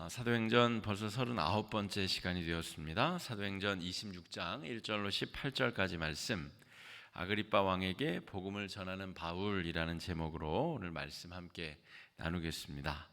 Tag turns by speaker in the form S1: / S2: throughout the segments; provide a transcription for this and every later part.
S1: 사도행전 벌써 39번째 시간이 되었습니다. 사도행전 26장 1절로 18절까지 말씀, 아그리빠 왕에게 복음을 전하는 바울이라는 제목으로 오늘 말씀 함께 나누겠습니다.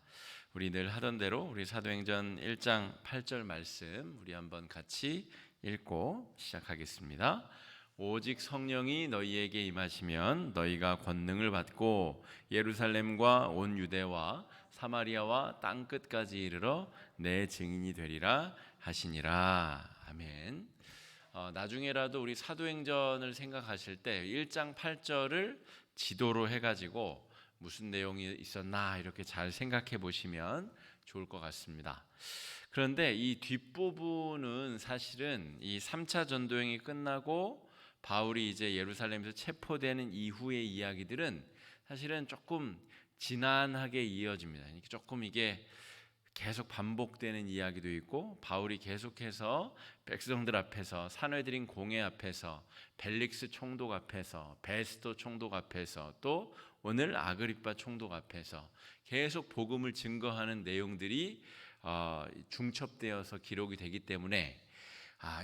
S1: 우리 늘 하던 대로 우리 사도행전 1장 8절 말씀 우리 한번 같이 읽고 시작하겠습니다. 오직 성령이 너희에게 임하시면 너희가 권능을 받고 예루살렘과 온 유대와 사마리아와 땅끝까지 이르러 내 증인이 되리라 하시니라. 아멘. 나중에라도 우리 사도행전을 생각하실 때 1장 8절을 지도로 해가지고 무슨 내용이 있었나 이렇게 잘 생각해 보시면 좋을 것 같습니다. 그런데 이 뒷부분은 사실은 이 3차 전도행이 끝나고 바울이 이제 예루살렘에서 체포되는 이후의 이야기들은 사실은 조금 지난하게 이어집니다. 조금 이게 계속 반복되는 이야기도 있고, 바울이 계속해서 백성들 앞에서, 산헤드린 공회 앞에서, 벨릭스 총독 앞에서, 베스도 총독 앞에서, 또 오늘 아그리빠 총독 앞에서 계속 복음을 증거하는 내용들이 중첩되어서 기록이 되기 때문에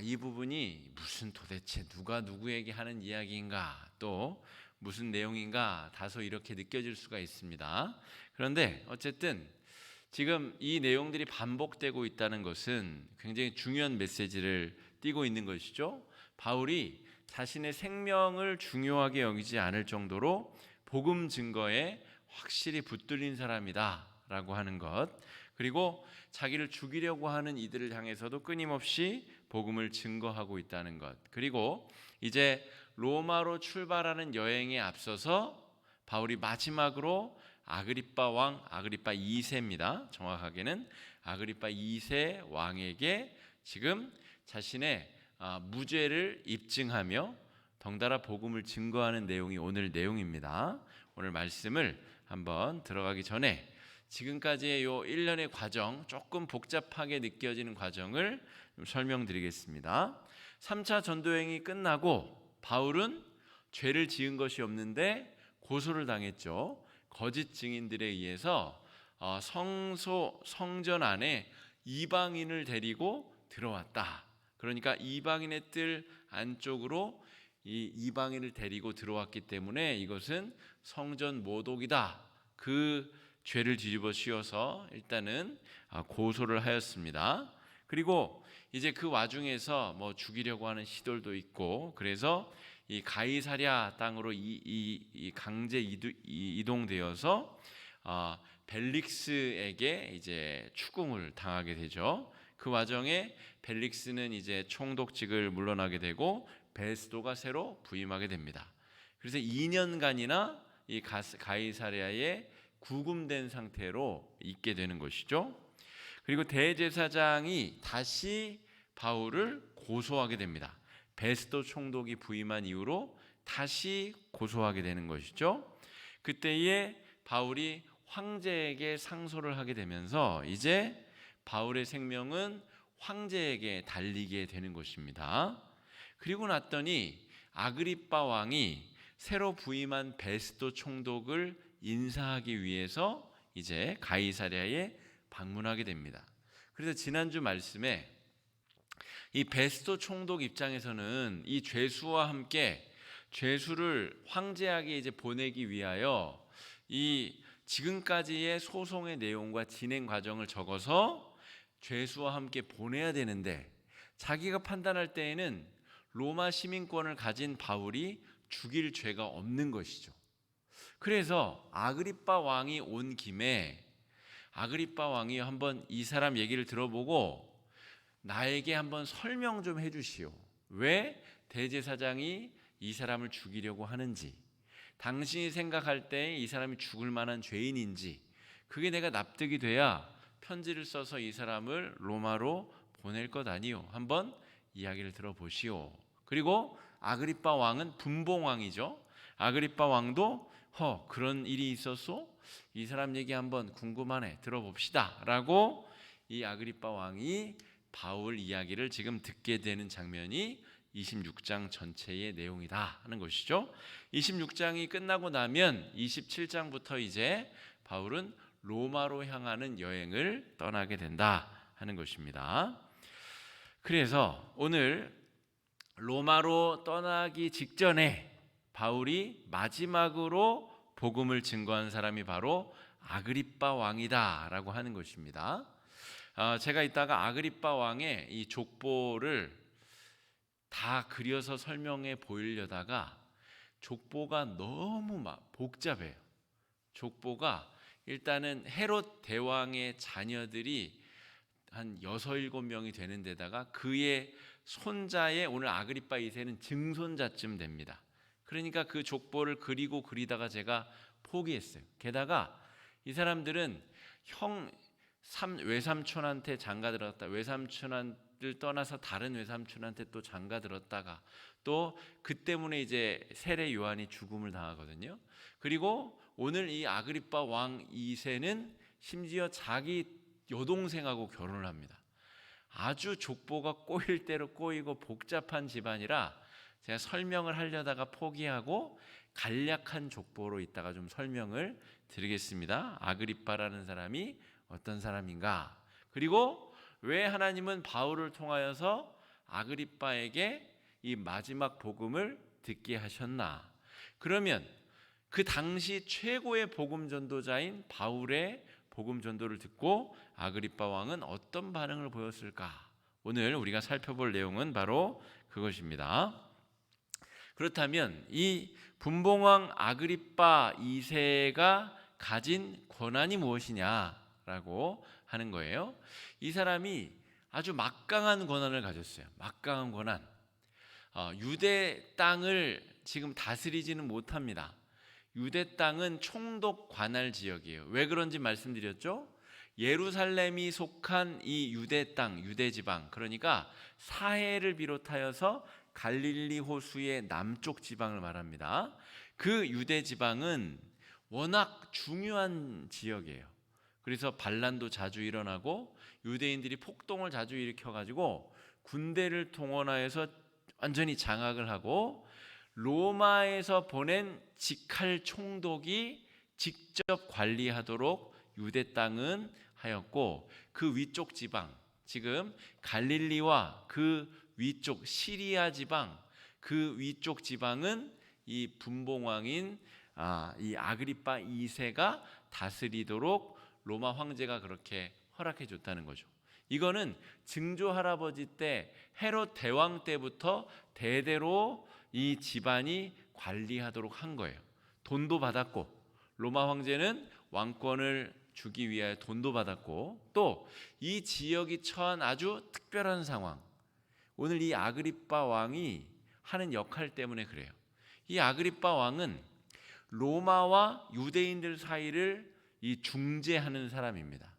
S1: 이 부분이 무슨 도대체 누가 누구에게 하는 이야기인가, 또 무슨 내용인가 다소 이렇게 느껴질 수가 있습니다. 그런데 어쨌든 지금 이 내용들이 반복되고 있다는 것은 굉장히 중요한 메시지를 띠고 있는 것이죠. 바울이 자신의 생명을 중요하게 여기지 않을 정도로 복음 증거에 확실히 붙들린 사람이다 라고 하는 것, 그리고 자기를 죽이려고 하는 이들을 향해서도 끊임없이 복음을 증거하고 있다는 것, 그리고 이제 로마로 출발하는 여행에 앞서서 바울이 마지막으로 아그리빠 왕, 아그리빠 2세입니다. 정확하게는 아그리빠 2세 왕에게 지금 자신의 무죄를 입증하며 덩달아 복음을 증거하는 내용이 오늘 내용입니다. 오늘 말씀을 한번 들어가기 전에 지금까지의 요 1년의 과정, 조금 복잡하게 느껴지는 과정을 좀 설명드리겠습니다. 3차 전도행이 끝나고 바울은 죄를 지은 것이 없는데 고소를 당했죠. 거짓 증인들에 의해서 성전 안에 이방인을 데리고 들어왔다. 그러니까 이방인의 뜰 안쪽으로 이 이방인을 데리고 들어왔기 때문에 이것은 성전 모독이다. 그 죄를 뒤집어 씌워서 일단은 고소를 하였습니다. 그리고 이제 그 와중에서 뭐 죽이려고 하는 시도도 있고, 그래서 이 가이사랴 땅으로 이 강제 이동되어서 벨릭스에게 이제 추궁을 당하게 되죠. 그 와중에 벨릭스는 이제 총독직을 물러나게 되고 베스도가 새로 부임하게 됩니다. 그래서 2년간이나 이 가이사랴에 구금된 상태로 있게 되는 것이죠. 그리고 대제사장이 다시 바울을 고소하게 됩니다. 베스도 총독이 부임한 이후로 다시 고소하게 되는 것이죠. 그때에 바울이 황제에게 상소를 하게 되면서 이제 바울의 생명은 황제에게 달리게 되는 것입니다. 그리고 났더니 아그리빠 왕이 새로 부임한 베스도 총독을 인사하기 위해서 이제 가이사랴에 방문하게 됩니다. 그래서 지난주 말씀에 이 베스도 총독 입장에서는 이 죄수와 함께 죄수를 황제에게 이제 보내기 위하여 이 지금까지의 소송의 내용과 진행 과정을 적어서 죄수와 함께 보내야 되는데, 자기가 판단할 때에는 로마 시민권을 가진 바울이 죽일 죄가 없는 것이죠. 그래서 아그리빠 왕이 온 김에 아그리빠 왕이 한번 이 사람 얘기를 들어보고 나에게 한번 설명 좀 해주시오. 왜 대제사장이 이 사람을 죽이려고 하는지, 당신이 생각할 때 이 사람이 죽을 만한 죄인인지, 그게 내가 납득이 돼야 편지를 써서 이 사람을 로마로 보낼 것 아니오. 한번 이야기를 들어보시오. 그리고 아그리빠 왕은 분봉왕이죠. 아그리빠 왕도 그런 일이 있었소? 이 사람 얘기 한번 궁금하네, 들어봅시다 라고 이 아그리빠 왕이 바울 이야기를 지금 듣게 되는 장면이 26장 전체의 내용이다 하는 것이죠. 26장이 끝나고 나면 27장부터 이제 바울은 로마로 향하는 여행을 떠나게 된다 하는 것입니다. 그래서 오늘 로마로 떠나기 직전에 바울이 마지막으로 복음을 증거한 사람이 바로 아그리빠 왕이다라고 하는 것입니다. 제가 이따가 아그리빠 왕의 이 족보를 다 그려서 설명해 보이려다가 족보가 너무 복잡해요. 족보가 일단은 헤롯 대왕의 자녀들이 한 6, 7명이 되는 데다가 그의 손자의 오늘 아그리빠 2세는 증손자쯤 됩니다. 그러니까 그 족보를 그리고 그리다가 제가 포기했어요. 게다가 이 사람들은 외삼촌한테 장가 들었다, 외삼촌을 떠나서 다른 외삼촌한테 또 장가 들었다가 또 그 때문에 이제 세례 요한이 죽음을 당하거든요. 그리고 오늘 이 아그리빠 왕 2세는 심지어 자기 여동생하고 결혼을 합니다. 아주 족보가 꼬일 대로 꼬이고 복잡한 집안이라 제가 설명을 하려다가 포기하고 간략한 족보로 이따가 좀 설명을 드리겠습니다. 아그리빠라는 사람이 어떤 사람인가, 그리고 왜 하나님은 바울을 통하여서 아그리빠에게 이 마지막 복음을 듣게 하셨나. 그러면 그 당시 최고의 복음 전도자인 바울의 복음 전도를 듣고 아그리빠 왕은 어떤 반응을 보였을까? 오늘 우리가 살펴볼 내용은 바로 그것입니다. 그렇다면 이 분봉왕 아그리빠 2세가 가진 권한이 무엇이냐라고 하는 거예요. 이 사람이 아주 막강한 권한을 가졌어요. 막강한 권한. 유대 땅을 지금 다스리지는 못합니다. 유대 땅은 총독 관할 지역이에요. 왜 그런지 말씀드렸죠? 예루살렘이 속한 이 유대 땅, 유대 지방, 그러니까 사해를 비롯하여서 갈릴리 호수의 남쪽 지방을 말합니다. 그 유대 지방은 워낙 중요한 지역이에요. 그래서 반란도 자주 일어나고 유대인들이 폭동을 자주 일으켜가지고 군대를 동원하여서 완전히 장악을 하고 로마에서 보낸 직할 총독이 직접 관리하도록 유대 땅은 하였고, 그 위쪽 지방, 지금 갈릴리와 그 위쪽 시리아 지방, 그 위쪽 지방은 이 분봉왕인 이 아그리빠 2세가 다스리도록 로마 황제가 그렇게 허락해 줬다는 거죠. 이거는 증조 할아버지 때 헤롯 대왕 때부터 대대로 이 집안이 관리하도록 한 거예요. 돈도 받았고, 로마 황제는 왕권을 주기 위하여 돈도 받았고, 또 이 지역이 처한 아주 특별한 상황, 오늘 이 아그리빠 왕이 하는 역할 때문에 그래요. 이 아그리빠 왕은 로마와 유대인들 사이를 이 중재하는 사람입니다.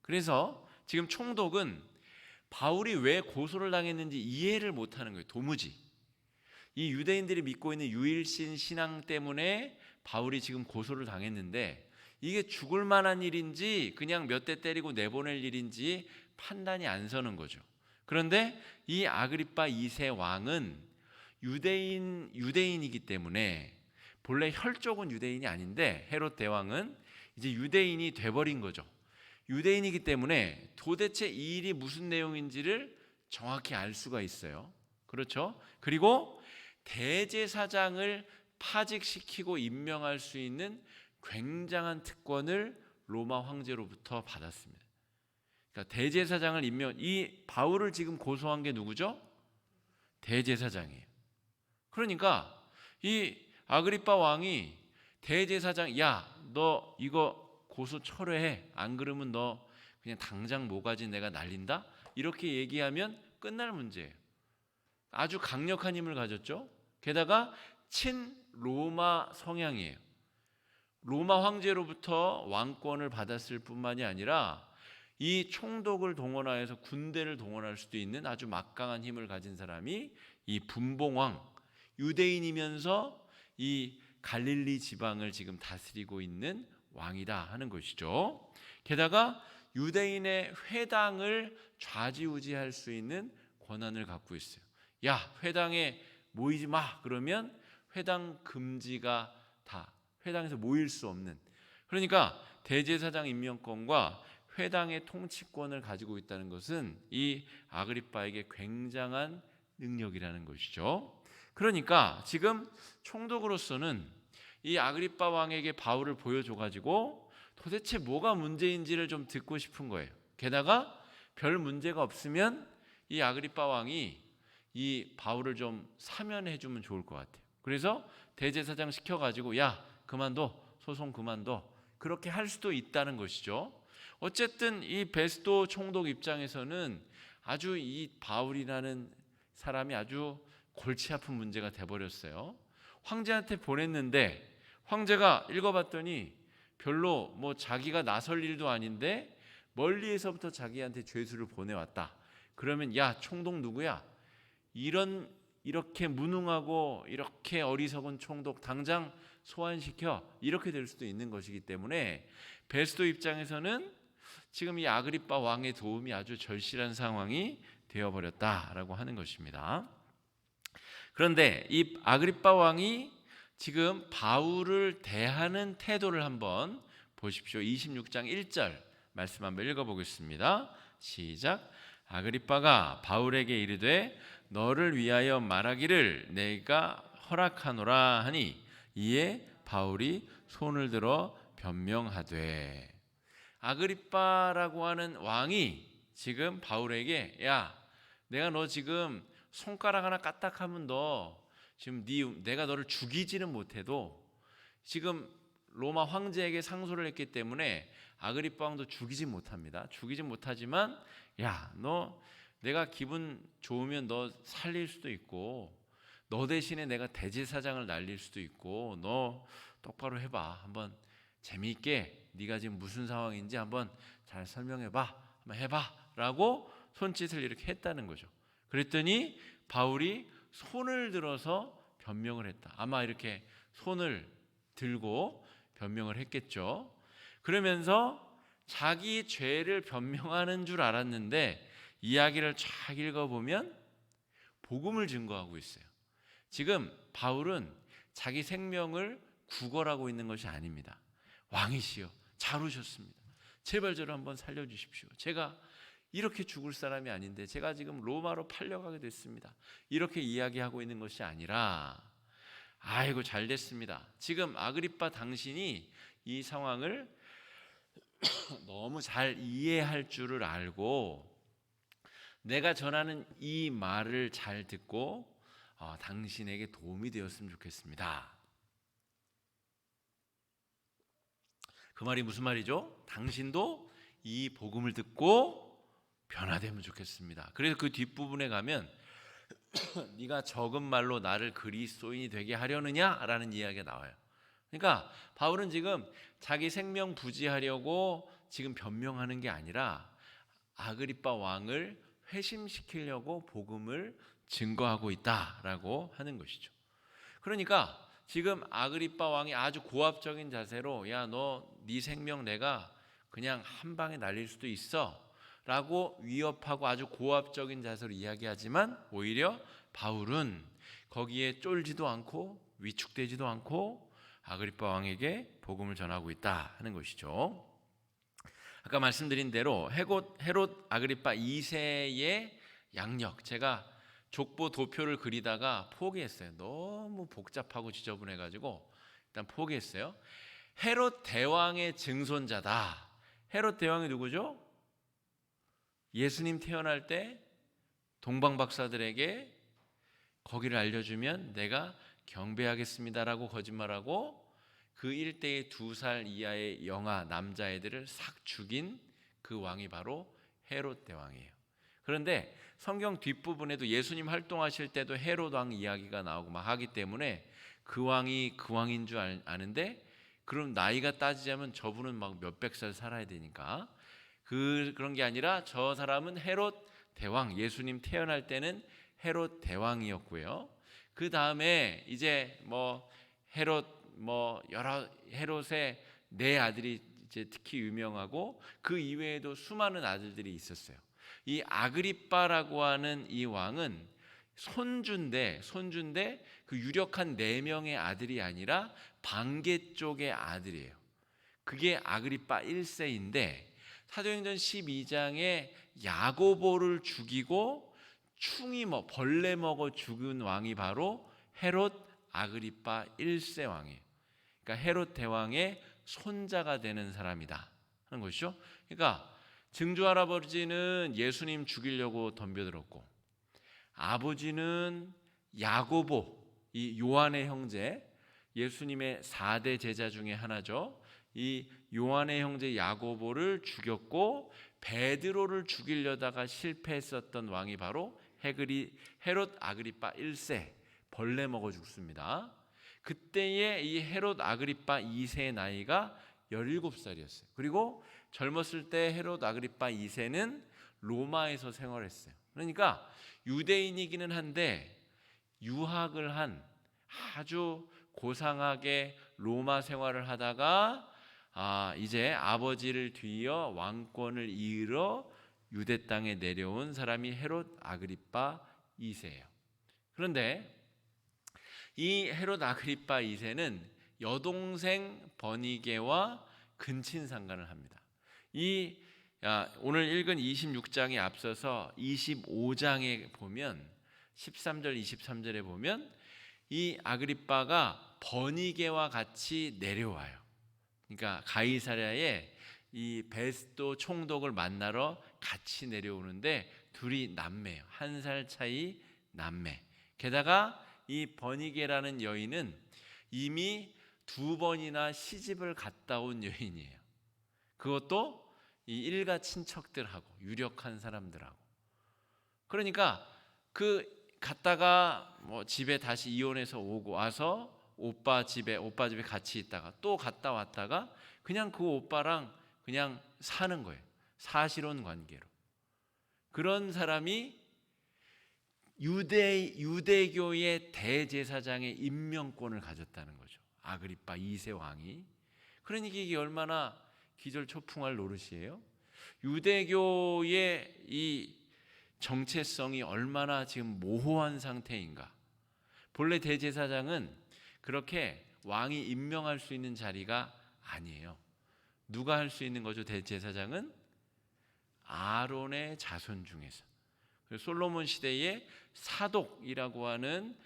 S1: 그래서 지금 총독은 바울이 왜 고소를 당했는지 이해를 못하는 거예요. 도무지. 이 유대인들이 믿고 있는 유일신 신앙 때문에 바울이 지금 고소를 당했는데 이게 죽을 만한 일인지 그냥 몇 대 때리고 내보낼 일인지 판단이 안 서는 거죠. 그런데 이 아그리빠 2세 왕은 유대인이기 때문에, 본래 혈족은 유대인이 아닌데 헤롯 대왕은 이제 유대인이 돼버린 거죠. 유대인이기 때문에 도대체 이 일이 무슨 내용인지를 정확히 알 수가 있어요. 그렇죠? 그리고 대제사장을 파직시키고 임명할 수 있는 굉장한 특권을 로마 황제로부터 받았습니다. 그러니까 대제사장을 이 바울을 지금 고소한 게 누구죠? 대제사장이에요. 그러니까 이 아그리빠 왕이 대제사장, 야, 너 이거 고소 철회해. 안 그러면 너 그냥 당장 모가지 내가 날린다? 이렇게 얘기하면 끝날 문제예요. 아주 강력한 힘을 가졌죠. 게다가 친 로마 성향이에요. 로마 황제로부터 왕권을 받았을 뿐만이 아니라 이 총독을 동원하여서 군대를 동원할 수도 있는 아주 막강한 힘을 가진 사람이 이 분봉왕, 유대인이면서 이 갈릴리 지방을 지금 다스리고 있는 왕이다 하는 것이죠. 게다가 유대인의 회당을 좌지우지할 수 있는 권한을 갖고 있어요. 야, 회당에 모이지 마. 그러면 회당 금지가 다, 회당에서 모일 수 없는. 그러니까 대제사장 임명권과 회당의 통치권을 가지고 있다는 것은 이 아그리빠에게 굉장한 능력이라는 것이죠. 그러니까 지금 총독으로서는 이 아그리빠 왕에게 바울을 보여줘가지고 도대체 뭐가 문제인지를 좀 듣고 싶은 거예요. 게다가 별 문제가 없으면 이 아그리빠 왕이 이 바울을 좀 사면해 주면 좋을 것 같아요. 그래서 대제사장 시켜가지고 야 그만둬, 소송 그만둬, 그렇게 할 수도 있다는 것이죠. 어쨌든 이 베스도 총독 입장에서는 아주 이 바울이라는 사람이 아주 골치 아픈 문제가 돼버렸어요. 황제한테 보냈는데 황제가 읽어봤더니 별로 뭐 자기가 나설 일도 아닌데 멀리에서부터 자기한테 죄수를 보내왔다. 그러면 야 총독 누구야? 이렇게 무능하고 이렇게 어리석은 총독 당장 소환시켜, 이렇게 될 수도 있는 것이기 때문에 베스도 입장에서는 지금 이 아그리빠 왕의 도움이 아주 절실한 상황이 되어버렸다라고 하는 것입니다. 그런데 이 아그리빠 왕이 지금 바울을 대하는 태도를 한번 보십시오. 26장 1절 말씀 한번 읽어보겠습니다. 시작. 아그리빠가 바울에게 이르되 너를 위하여 말하기를 내가 허락하노라 하니 이에 바울이 손을 들어 변명하되, 아그리빠라고 하는 왕이 지금 바울에게 야 내가 너 지금 손가락 하나 까딱하면 너 지금 내가 너를 죽이지는 못해도 지금 로마 황제에게 상소를 했기 때문에 아그리빠 왕도 죽이지 못합니다. 죽이지 못하지만 야 너 내가 기분 좋으면 너 살릴 수도 있고 너 대신에 내가 대제사장을 날릴 수도 있고 너 똑바로 해봐. 한번 재미있게 네가 지금 무슨 상황인지 한번 잘 설명해봐. 한번 해봐 라고 손짓을 이렇게 했다는 거죠. 그랬더니 바울이 손을 들어서 변명을 했다. 아마 이렇게 손을 들고 변명을 했겠죠. 그러면서 자기 죄를 변명하는 줄 알았는데 이야기를 쫙 읽어보면 복음을 증거하고 있어요. 지금 바울은 자기 생명을 구걸하고 있는 것이 아닙니다. 왕이시여 잘 오셨습니다. 제발 저를 한번 살려주십시오. 제가 이렇게 죽을 사람이 아닌데 제가 지금 로마로 팔려가게 됐습니다. 이렇게 이야기하고 있는 것이 아니라 아이고 잘 됐습니다. 지금 아그리빠 당신이 이 상황을 너무 잘 이해할 줄을 알고 내가 전하는 이 말을 잘 듣고 당신에게 도움이 되었으면 좋겠습니다. 그 말이 무슨 말이죠? 당신도 이 복음을 듣고 변화되면 좋겠습니다. 그래서 그 뒷부분에 가면 네가 적은 말로 나를 그리스도인이 되게 하려느냐라는 이야기가 나와요. 그러니까 바울은 지금 자기 생명 부지하려고 지금 변명하는 게 아니라 아그리빠 왕을 회심시키려고 복음을 증거하고 있다라고 하는 것이죠. 그러니까 지금 아그리빠 왕이 아주 고압적인 자세로 야 너 네 생명 내가 그냥 한 방에 날릴 수도 있어 라고 위협하고 아주 고압적인 자세로 이야기하지만 오히려 바울은 거기에 쫄지도 않고 위축되지도 않고 아그리빠 왕에게 복음을 전하고 있다 하는 것이죠. 아까 말씀드린 대로 헤롯 아그리빠 2세의 양력, 제가 족보 도표를 그리다가 포기했어요. 너무 복잡하고 지저분해가지고 일단 포기했어요. 헤롯 대왕의 증손자다. 헤롯 대왕이 누구죠? 예수님 태어날 때 동방 박사들에게 거기를 알려주면 내가 경배하겠습니다라고 거짓말하고 그 일대의 2살 이하의 영아 남자애들을 싹 죽인 그 왕이 바로 헤롯 대왕이에요. 그런데 성경 뒷부분에도 예수님 활동하실 때도 헤롯 왕 이야기가 나오고 막 하기 때문에 그 왕이 그 왕인 줄 아는데, 그럼 나이가 따지자면 저분은 막 몇백 살 살아야 되니까 그런 게 아니라 저 사람은 헤롯 대왕, 예수님 태어날 때는 헤롯 대왕이었고요. 그 다음에 이제 여러 헤롯의 네 아들이 이제 특히 유명하고 그 이외에도 수많은 아들들이 있었어요. 이 아그리빠라고 하는 이 왕은 손주인데 그 유력한 4명의 아들이 아니라 방계 쪽의 아들이에요. 그게 아그리빠 1세인데 사도행전 12장에 야고보를 죽이고 충이 벌레 먹어 죽은 왕이 바로 헤롯 아그리빠 1세 왕이에요. 그러니까 헤롯 대왕의 손자가 되는 사람이다 하는 것이죠. 그러니까 증조 할아버지는 예수님 죽이려고 덤벼들었고, 아버지는 야고보, 이 요한의 형제, 예수님의 4대 제자 중에 하나죠. 이 요한의 형제 야고보를 죽였고 베드로를 죽이려다가 실패했었던 왕이 바로 헤롯 아그리빠 1세, 벌레 먹어 죽습니다. 그때의 이 헤롯 아그리빠 2세의 나이가 17살이었어요. 그리고 젊었을 때 헤롯 아그리빠 2세는 로마에서 생활했어요. 그러니까 유대인이기는 한데 유학을 한 아주 고상하게 로마 생활을 하다가 이제 아버지를 뒤이어 왕권을 이으러 유대 땅에 내려온 사람이 헤롯 아그리빠 2세예요. 그런데 이 헤롯 아그리빠 2세는 여동생 버니게와 근친상간을 합니다. 오늘 읽은 26장에 앞서서 25장에 보면 13절 23절에 보면 이 아그리빠가 버니게와 같이 내려와요. 그러니까 가이사랴에 이 베스도 총독을 만나러 같이 내려오는데 둘이 남매예요. 1살 차이 남매. 게다가 이 버니게라는 여인은 이미 2번이나 시집을 갔다 온 여인이에요. 그것도 이 일가 친척들하고 유력한 사람들하고. 그러니까 갔다가 집에 다시 이혼해서 오고 와서 오빠 집에 같이 있다가 또 갔다 왔다가 그냥 그 오빠랑 그냥 사는 거예요. 사실혼 관계로. 그런 사람이 유대교의 대제사장의 임명권을 가졌다는 거죠. 아그리빠 2세 왕이. 그러니까 이게 얼마나 기절초풍할 노릇이에요. 유대교의 이 정체성이 얼마나 지금 모호한 상태인가. 본래 대제사장은 그렇게 왕이 임명할 수 있는 자리가 아니에요. 누가 할 수 있는 거죠? 대제사장은 아론의 자손 중에서. 솔로몬 시대에 사독이라고 하는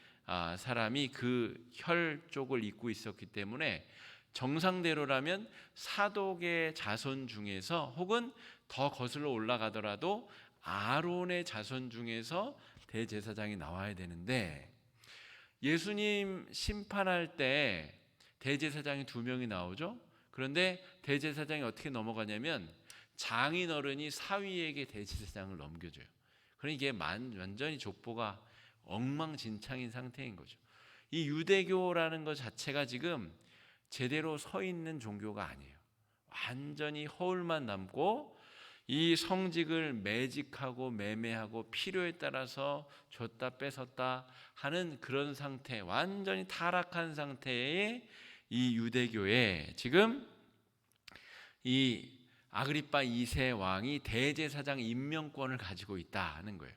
S1: 사람이 그 혈 쪽을 잇고 있었기 때문에 정상대로라면 사독의 자손 중에서 혹은 더 거슬러 올라가더라도 아론의 자손 중에서 대제사장이 나와야 되는데, 예수님 심판할 때 대제사장이 2명이 나오죠. 그런데 대제사장이 어떻게 넘어가냐면 장인어른이 사위에게 대제사장을 넘겨줘요. 그러니까 이게 완전히 족보가 엉망진창인 상태인 거죠. 이 유대교라는 것 자체가 지금 제대로 서 있는 종교가 아니에요. 완전히 허울만 남고 이 성직을 매직하고 매매하고 필요에 따라서 줬다 뺏었다 하는 그런 상태, 완전히 타락한 상태의 이 유대교에 지금 이 아그리빠 2세 왕이 대제사장 임명권을 가지고 있다는 거예요.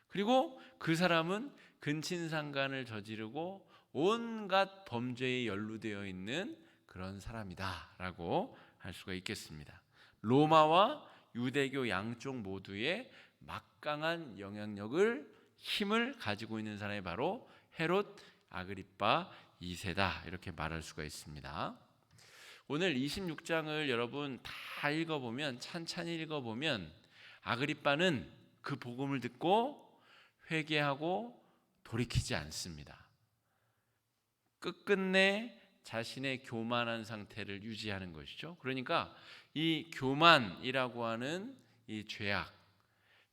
S1: 그리고 그 사람은 근친상간을 저지르고 온갖 범죄에 연루되어 있는 그런 사람이다라고 할 수가 있겠습니다. 로마와 유대교 양쪽 모두에 막강한 영향력을, 힘을 가지고 있는 사람이 바로 헤롯 아그리빠 2세다, 이렇게 말할 수가 있습니다. 오늘 26장을 여러분 다 읽어보면, 찬찬히 읽어보면 아그리빠는 그 복음을 듣고 회개하고 돌이키지 않습니다. 끝끝내 자신의 교만한 상태를 유지하는 것이죠. 그러니까 이 교만이라고 하는 이 죄악,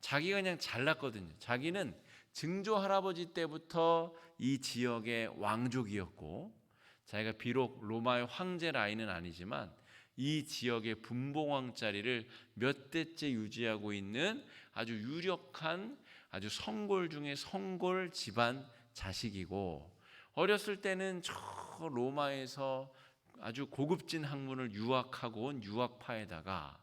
S1: 자기가 그냥 잘났거든요. 자기는 증조 할아버지 때부터 이 지역의 왕족이었고, 자기가 비록 로마의 황제 라인은 아니지만 이 지역의 분봉왕 자리를 몇 대째 유지하고 있는 아주 유력한, 아주 성골 중에 성골 집안 자식이고, 어렸을 때는 저 로마에서 아주 고급진 학문을 유학하고 온 유학파에다가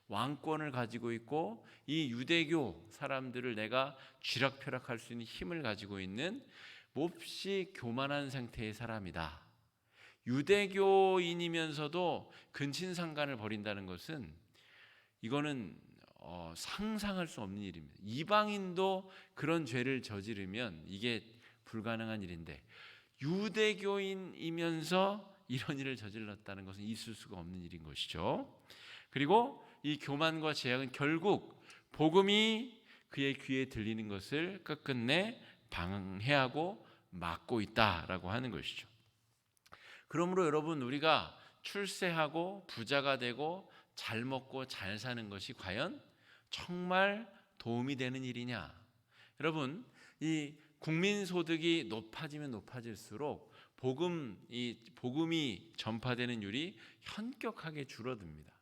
S1: 왕권을 가지고 있고 이 유대교 사람들을 내가 쥐락펴락할 수 있는 힘을 가지고 있는 몹시 교만한 상태의 사람이다. 유대교인이면서도 근친상간을 벌인다는 것은 이거는 상상할 수 없는 일입니다. 이방인도 그런 죄를 저지르면 이게 불가능한 일인데 유대교인이면서 이런 일을 저질렀다는 것은 있을 수가 없는 일인 것이죠. 그리고 이 교만과 제약은 결국 복음이 그의 귀에 들리는 것을 끝끝내 방해하고 막고 있다라고 하는 것이죠. 그러므로 여러분, 우리가 출세하고 부자가 되고 잘 먹고 잘 사는 것이 과연 정말 도움이 되는 일이냐? 여러분, 이 국민 소득이 높아지면 높아질수록 복음이 전파되는 율이 현격하게 줄어듭니다.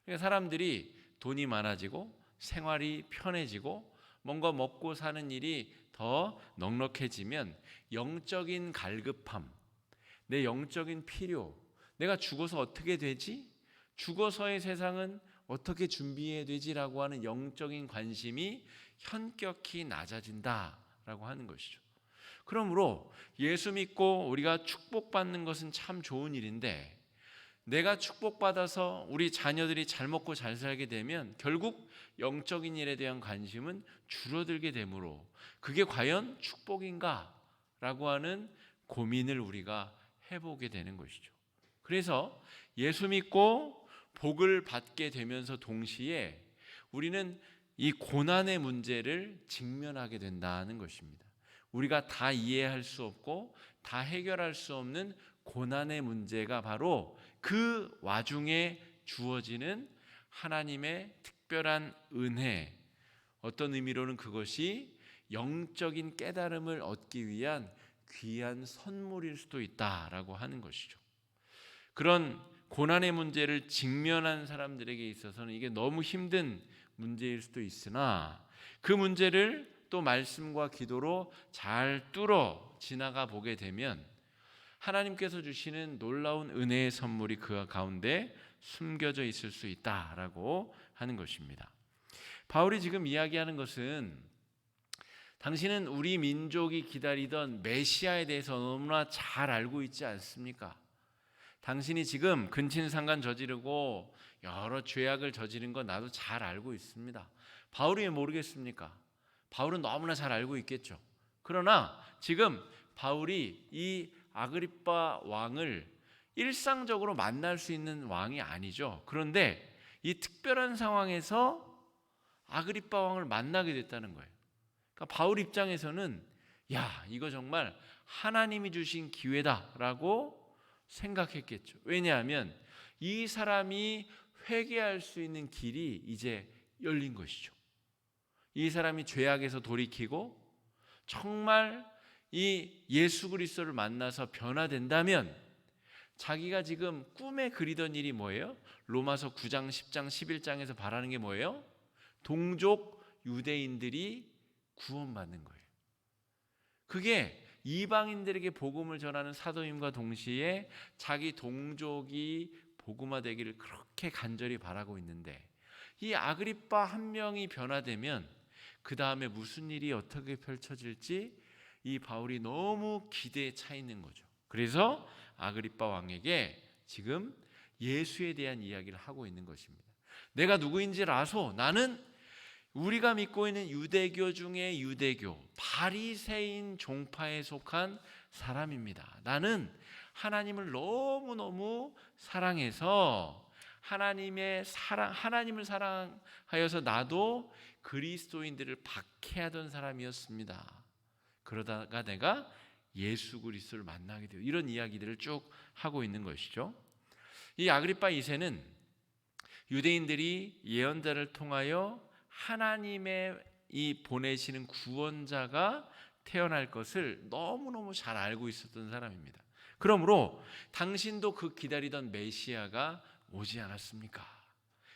S1: 그러니까 사람들이 돈이 많아지고 생활이 편해지고 뭔가 먹고 사는 일이 더 넉넉해지면 영적인 갈급함, 내 영적인 필요, 내가 죽어서 어떻게 되지? 죽어서의 세상은 어떻게 준비해야 되지라고 하는 영적인 관심이 현격히 낮아진다라고 하는 것이죠. 그러므로 예수 믿고 우리가 축복받는 것은 참 좋은 일인데, 내가 축복받아서 우리 자녀들이 잘 먹고 잘 살게 되면 결국 영적인 일에 대한 관심은 줄어들게 되므로 그게 과연 축복인가? 라고 하는 고민을 우리가 해보게 되는 것이죠. 그래서 예수 믿고 복을 받게 되면서 동시에 우리는 이 고난의 문제를 직면하게 된다는 것입니다. 우리가 다 이해할 수 없고 다 해결할 수 없는 고난의 문제가 바로 그 와중에 주어지는 하나님의 특별한 은혜, 어떤 의미로는 그것이 영적인 깨달음을 얻기 위한 귀한 선물일 수도 있다라고 하는 것이죠. 그런 고난의 문제를 직면한 사람들에게 있어서는 이게 너무 힘든 문제일 수도 있으나 그 문제를 또 말씀과 기도로 잘 뚫어 지나가 보게 되면 하나님께서 주시는 놀라운 은혜의 선물이 그 가운데 숨겨져 있을 수 있다라고 하는 것입니다. 바울이 지금 이야기하는 것은 당신은 우리 민족이 기다리던 메시아에 대해서 너무나 잘 알고 있지 않습니까? 당신이 지금 근친상간 저지르고 여러 죄악을 저지른 건 나도 잘 알고 있습니다. 바울이 왜 모르겠습니까? 바울은 너무나 잘 알고 있겠죠. 그러나 지금 바울이 이 아그리빠 왕을 일상적으로 만날 수 있는 왕이 아니죠. 그런데 이 특별한 상황에서 아그리빠 왕을 만나게 됐다는 거예요. 그러니까 바울 입장에서는 이거 정말 하나님이 주신 기회다라고 생각했겠죠. 왜냐하면 이 사람이 회개할 수 있는 길이 이제 열린 것이죠. 이 사람이 죄악에서 돌이키고 정말 이 예수 그리스도를 만나서 변화된다면 자기가 지금 꿈에 그리던 일이 뭐예요? 로마서 9장, 10장, 11장에서 바라는 게 뭐예요? 동족 유대인들이 구원받는 거예요. 그게 이방인들에게 복음을 전하는 사도임과 동시에 자기 동족이 복음화되기를 그렇게 간절히 바라고 있는데 이 아그리빠 한 명이 변화되면 그 다음에 무슨 일이 어떻게 펼쳐질지 이 바울이 너무 기대에 차 있는 거죠. 그래서 아그리빠 왕에게 지금 예수에 대한 이야기를 하고 있는 것입니다. 내가 누구인지를 아소. 나는 우리가 믿고 있는 유대교 중에 유대교 바리새인 종파에 속한 사람입니다. 나는 하나님을 너무너무 사랑해서 하나님을 사랑하여서 나도 그리스도인들을 박해하던 사람이었습니다. 그러다가 내가 예수 그리스도를 만나게 되고 이런 이야기들을 쭉 하고 있는 것이죠. 이 아그리빠 2세는 유대인들이 예언자를 통하여 하나님의 이 보내시는 구원자가 태어날 것을 너무너무 잘 알고 있었던 사람입니다. 그러므로 당신도 그 기다리던 메시아가 오지 않았습니까?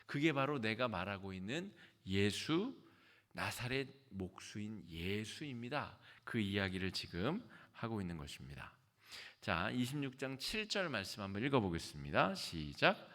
S1: 그게 바로 내가 말하고 있는 예수, 나사렛 목수인 예수입니다. 그 이야기를 지금 하고 있는 것입니다. 자, 26장 7절 말씀 한번 읽어보겠습니다. 시작.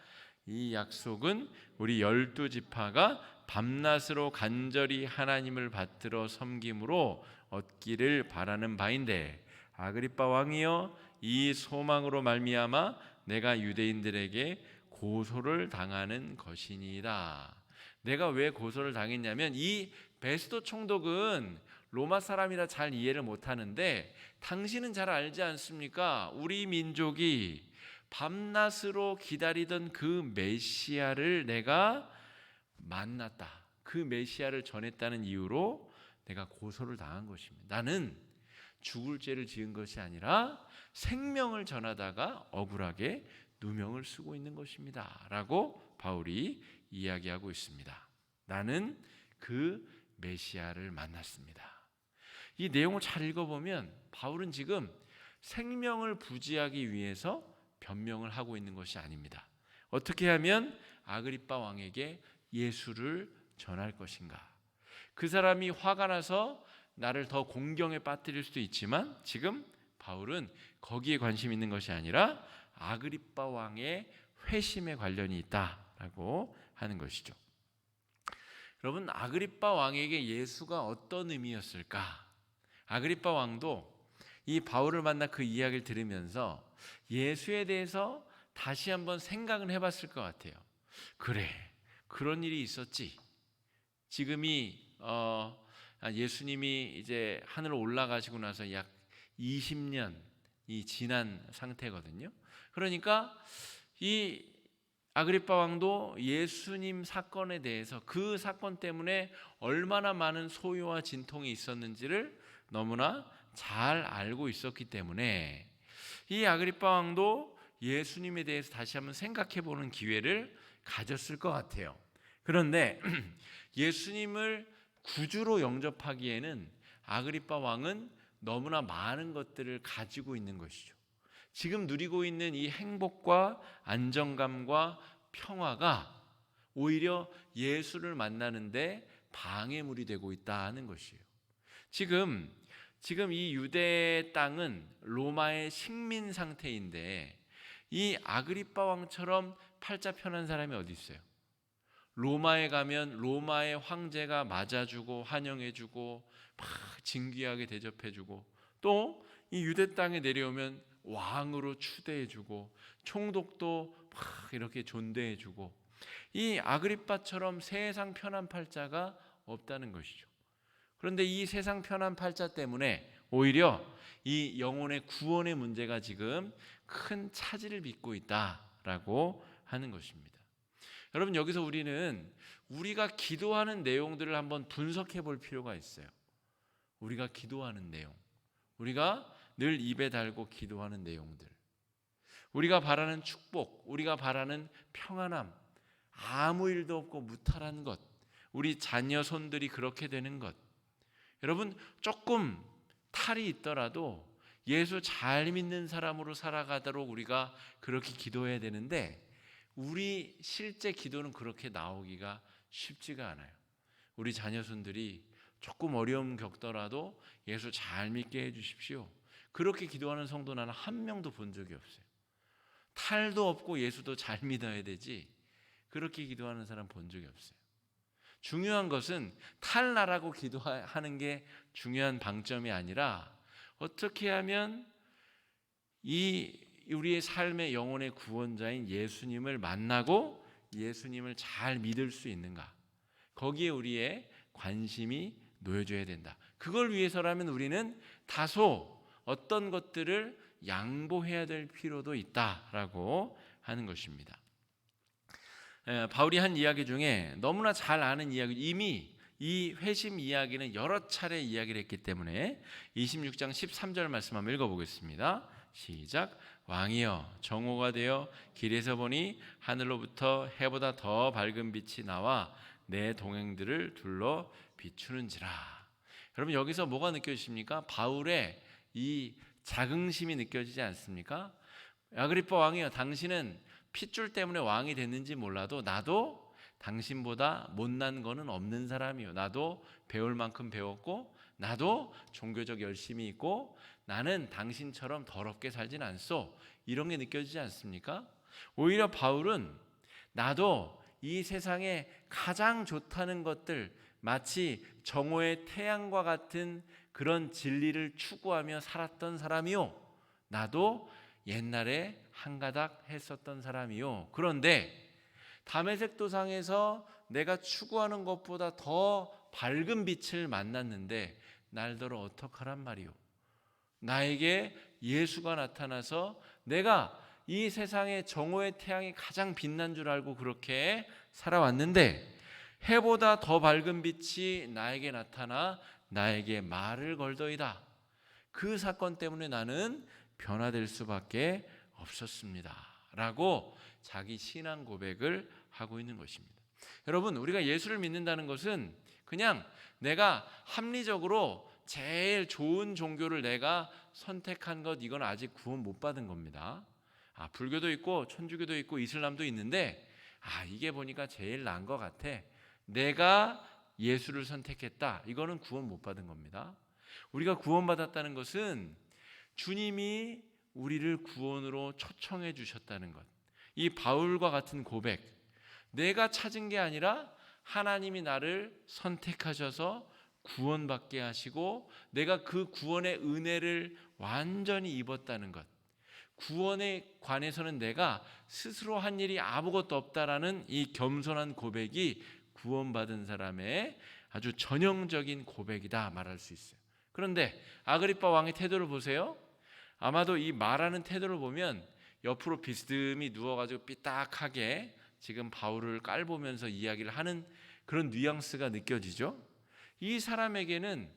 S1: 이 약속은 우리 12지파가 밤낮으로 간절히 하나님을 받들어 섬김으로 얻기를 바라는 바인데 아그리빠 왕이여 이 소망으로 말미암아 내가 유대인들에게 고소를 당하는 것이니이다. 내가 왜 고소를 당했냐면 이 베스도 총독은 로마 사람이라 잘 이해를 못하는데 당신은 잘 알지 않습니까? 우리 민족이 밤낮으로 기다리던 그 메시아를 내가 만났다. 그 메시아를 전했다는 이유로 내가 고소를 당한 것입니다. 나는 죽을 죄를 지은 것이 아니라 생명을 전하다가 억울하게 누명을 쓰고 있는 것입니다. 라고 바울이 이야기하고 있습니다. 나는 그 메시아를 만났습니다. 이 내용을 잘 읽어보면 바울은 지금 생명을 부지하기 위해서 변명을 하고 있는 것이 아닙니다. 어떻게 하면 아그리빠 왕에게 예수를 전할 것인가? 그 사람이 화가 나서 나를 더 공경에 빠뜨릴 수도 있지만 지금 바울은 거기에 관심 있는 것이 아니라 아그리빠 왕의 회심에 관련이 있다라고 하는 것이죠. 여러분, 아그리빠 왕에게 예수가 어떤 의미였을까? 아그리빠 왕도 이 바울을 만나 그 이야기를 들으면서 예수에 대해서 다시 한번 생각을 해봤을 것 같아요. 그래, 그런 일이 있었지. 지금이 예수님이 이제 하늘로 올라가시고 나서 약 20년이 지난 상태거든요. 그러니까 이 아그리빠 왕도 예수님 사건에 대해서 그 사건 때문에 얼마나 많은 소요와 진통이 있었는지를 너무나 잘 알고 있었기 때문에 이 아그리빠 왕도 예수님에 대해서 다시 한번 생각해 보는 기회를 가졌을 것 같아요. 그런데 예수님을 구주로 영접하기에는 아그리빠 왕은 너무나 많은 것들을 가지고 있는 것이죠. 지금 누리고 있는 이 행복과 안정감과 평화가 오히려 예수를 만나는데 방해물이 되고 있다는 것이에요. 지금 이 유대 땅은 로마의 식민 상태인데 이 아그리빠 왕처럼 팔자 편한 사람이 어디 있어요? 로마에 가면 로마의 황제가 맞아주고 환영해주고 막 진귀하게 대접해주고 또 이 유대 땅에 내려오면 왕으로 추대해주고 총독도 막 이렇게 존대해주고 이 아그리빠처럼 세상 편한 팔자가 없다는 것이죠. 그런데 이 세상 편한 팔자 때문에 오히려 이 영혼의 구원의 문제가 지금 큰 차질을 빚고 있다라고 하는 것입니다. 여러분, 여기서 우리가 기도하는 내용들을 한번 분석해 볼 필요가 있어요. 우리가 기도하는 내용, 우리가 늘 입에 달고 기도하는 내용들, 우리가 바라는 축복, 우리가 바라는 평안함, 아무 일도 없고 무탈한 것, 우리 자녀 손들이 그렇게 되는 것. 여러분, 조금 탈이 있더라도 예수 잘 믿는 사람으로 살아가도록 우리가 그렇게 기도해야 되는데 우리 실제 기도는 그렇게 나오기가 쉽지가 않아요. 우리 자녀손들이 조금 어려움 겪더라도 예수 잘 믿게 해주십시오. 그렇게 기도하는 성도 나는 한 명도 본 적이 없어요. 탈도 없고 예수도 잘 믿어야 되지 그렇게 기도하는 사람 본 적이 없어요. 중요한 것은 탈나라고 기도하는 게 중요한 방점이 아니라 어떻게 하면 우리의 삶의 영혼의 구원자인 예수님을 만나고 예수님을 잘 믿을 수 있는가, 거기에 우리의 관심이 놓여져야 된다. 그걸 위해서라면 우리는 다소 어떤 것들을 양보해야 될 필요도 있다라고 하는 것입니다. 바울이 한 이야기 중에 너무나 잘 아는 이야기, 이미 이 회심 이야기는 여러 차례 이야기를 했기 때문에 26장 13절 말씀 한번 읽어보겠습니다. 시작. 왕이여, 정오가 되어 길에서 보니 하늘로부터 해보다 더 밝은 빛이 나와 내 동행들을 둘러 비추는지라. 여러분, 여기서 뭐가 느껴지십니까? 바울의 이 자긍심이 느껴지지 않습니까? 아그리빠 왕이여, 당신은 핏줄 때문에 왕이 됐는지 몰라도 나도 당신보다 못난 거는 없는 사람이요. 나도 배울 만큼 배웠고 나도 종교적 열심이 있고 나는 당신처럼 더럽게 살진 않소. 이런 게 느껴지지 않습니까? 오히려 바울은 나도 이 세상에 가장 좋다는 것들, 마치 정오의 태양과 같은 그런 진리를 추구하며 살았던 사람이요, 나도 옛날에 한가닥 했었던 사람이요. 그런데 다메섹 도상에서 내가 추구하는 것보다 더 밝은 빛을 만났는데 날더러 어떡하란 말이요. 나에게 예수가 나타나서 내가 이 세상의 정오의 태양이 가장 빛난 줄 알고 그렇게 살아왔는데 해보다 더 밝은 빛이 나에게 나타나 나에게 말을 걸더이다. 그 사건 때문에 나는 변화될 수밖에 없었습니다. 라고 자기 신앙 고백을 하고 있는 것입니다. 여러분, 우리가 예수를 믿는다는 것은 그냥 내가 합리적으로 제일 좋은 종교를 내가 선택한 것, 이건 아직 구원 못 받은 겁니다. 불교도 있고 천주교도 있고 이슬람도 있는데 이게 보니까 제일 나은 것 같아. 내가 예수를 선택했다. 이거는 구원 못 받은 겁니다. 우리가 구원받았다는 것은 주님이 우리를 구원으로 초청해 주셨다는 것. 이 바울과 같은 고백. 내가 찾은 게 아니라 하나님이 나를 선택하셔서 구원받게 하시고 내가 그 구원의 은혜를 완전히 입었다는 것. 구원에 관해서는 내가 스스로 한 일이 아무것도 없다라는 이 겸손한 고백이 구원받은 사람의 아주 전형적인 고백이다 말할 수 있어요. 그런데 아그리빠 왕의 태도를 보세요. 아마도 이 말하는 태도를 보면 옆으로 비스듬히 누워가지고 삐딱하게 지금 바울을 깔보면서 이야기를 하는 그런 뉘앙스가 느껴지죠. 이 사람에게는